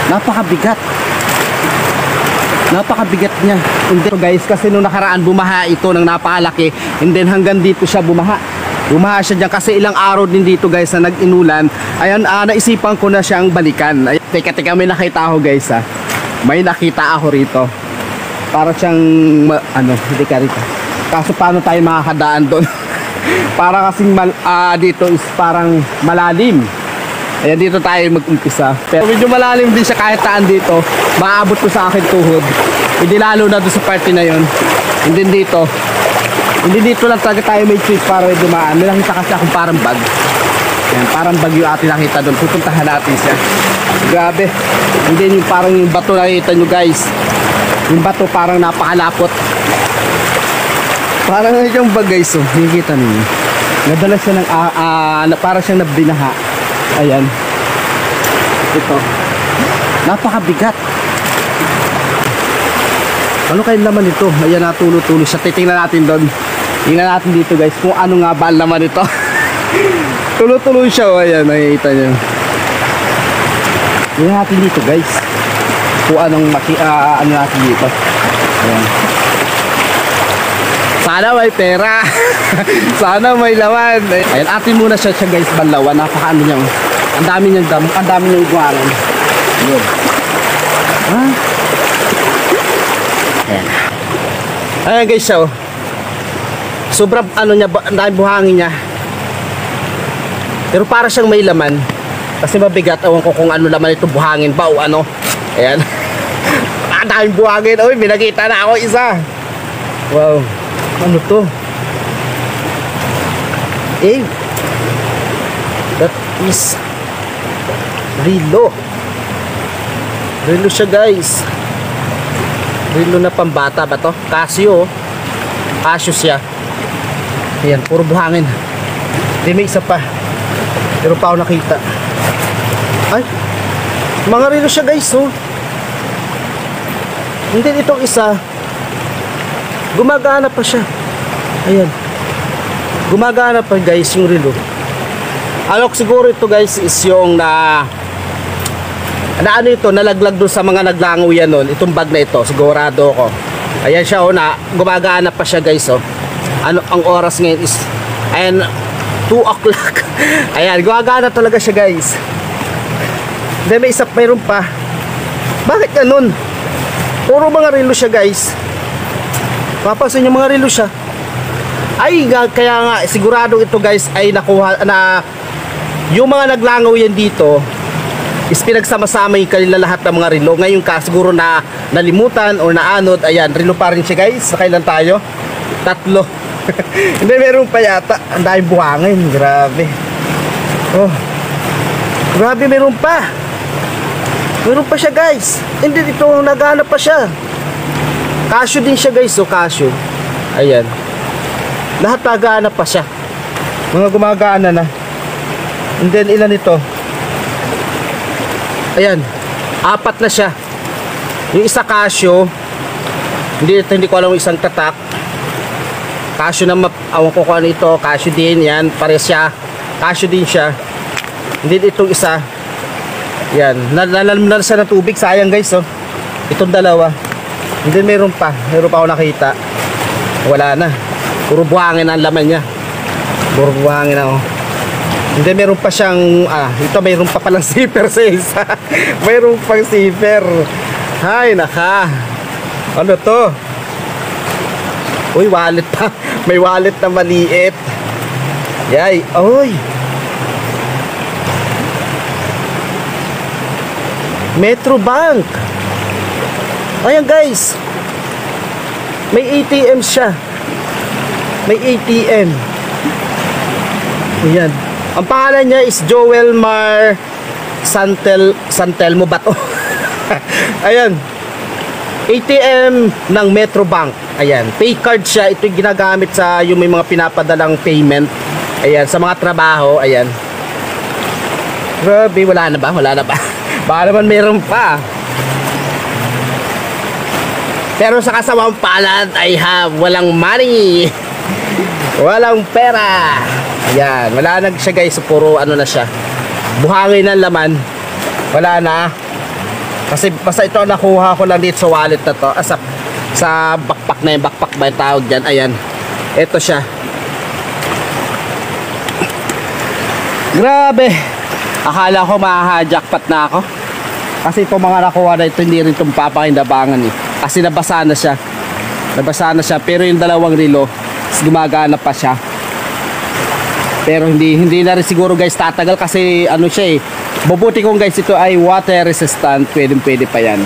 Napakabigat. Napakabigat niya. And then, guys, kasi nung nakaraan bumaha ito ng napakalaki. And then hanggang dito siya bumaha. Bumaha siya dyan kasi ilang araw din dito, guys, na nag-inulan. Ayan, naisipan ko na siyang balikan. Ayan, teka, may nakita ako, guys, ha. May nakita ako rito. Para siyang, hindi ka rito. Kaso paano tayo makakadaan doon? Para kasing dito is parang malalim. Ayan, dito tayo mag-umpisa. Pero medyo malalim din siya kahit taan dito. Maabot ko sa akin tuhod. Hindi lalo na doon sa party na yon. Hindi dito lang talaga tayo may choice para may dumaan. May nakita kasi akong parang bag. Ayan, parang bag yung ating nakita doon. Pupuntahan natin siya. Grabe. Hindi yung parang yung bato nakita nyo, guys. Yung bato parang napakalapot. Parang yung bag, guys. Oh, nakikita ninyo. Nadala siya ng parang siyang nabinaha. Ayan. Ito. Napakabigat. Ano kayong laman ito? Ayan, natulo-tulo siya. Titingnan natin doon. Tingnan natin dito, guys, kung ano nga ba ang laman ito. Tulo-tulo siya. Oh, ayan, nakikita nyo. Tingnan natin dito, guys. Kung anong ano natin dito. Ayan. Sana may pera. Sana may laman. Ayan, atin muna siya, guys, banlawan. Napaka-ano niya. Ang dami niyang damo. Ang dami niyang iguanan. Ayan. Ha? Ayan. Ayan, guys, siya, oh. Sobrang ano niya, ang dami buhangin niya. Pero para siyang may laman. Kasi mabigat. Ewan ko kung ano laman ito, buhangin ba o ano. Ayan. Ang daming buhangin. Uy, binakita na ako isa. Wow. Ano to? That is Rilo. Rilo siya, guys. Rilo na pambata ba to? Casio. Casio siya. Ayan, puro buhangin. Hindi, may isa pa. Pero pa ako nakita. Ay, mga Rilo siya, guys, oh. Hindi, itong isa gumagana pa siya. Ayan. Gumagana pa, guys, yung relo. Ano siguro ito, guys, is yung ano ito, nalaglag doon sa mga naglangaw yan nun. Itong bag na ito, sigurado ko. Ayan siya, oh, gumagana pa siya, guys, oh. Ano, ang oras ngayon is, ayan, 2 o'clock. Ayan, gumagana talaga siya, guys. Then may isa, mayroon pa. Bakit ganun? Puro mga relo siya, guys. Papasin yung mga relo siya. Ay, kaya nga sigurado ito, guys, ay nakuha na yung mga naglangaw yan dito is pinagsama-sama yung kanila lahat ng mga relo. Ngayon ka siguro na nalimutan o naanod. Ayan, relo pa rin siya, guys. Nakailan tayo? 3. Hindi, meron pa yata. Ang daming buhangin. Grabe. Oh, grabe, meron pa. Meron pa siya, guys. Hindi, dito naghanap pa siya. Casio din siya, guys. So, Casio. Ayan. Lahat nagana pa siya. Mga gumagana na. And then, ilan ito? Ayan. 4 na siya. Yung isa Casio. Hindi ko alam yung isang tatak. Casio na awan ko kung ano ito. Casio din. Yan. Pare siya. Casio din siya. And then, itong isa. Yan. Nalalim na siya ng tubig. Sayang, guys, oh. Itong dalawa. Hindi, meron pa ako nakita. Wala na. Puro buhangin ang laman niya. Puro buhangin ako. Hindi, meron pa siyang ito, meron pa palang zipper sa isa. Meron pang zipper. Hay, naka. Ano to? Uy, wallet pa. May wallet na maliit. Yay. Uy. Metrobank. Ayan, guys. May ATM siya. May ATM. Ayan. Ang pangalan niya is Joel Mar Santelmo ba to? Ayan. ATM ng Metrobank. Ayan. Pay card siya. Ito yung ginagamit sa yung may mga pinapadalang payment. Ayan. Sa mga trabaho. Ayan. Grabe. Wala na ba? Wala na ba? Baka naman meron pa. Pero sa kasawang palad, I have walang money. Walang pera. Ayan, wala na siya, guys. Puro ano na siya. Buhangin ng laman. Wala na. Kasi basta ito nakuha ko lang dito sa wallet na to. Sa backpack na yung backpack ba yung tawag dyan. Ayan. Ito siya. Grabe. Akala ko maha-jackpot na ako. Kasi itong mga nakuha na ito, hindi rin itong papakinabangan eh. Kasi nabasa na siya. Nabasa na siya. Pero yung dalawang relo, gumagana pa siya. Pero hindi na rin siguro guys tatagal kasi ano siya eh. Mabuti kung guys ito ay water resistant. Pwede pa yan.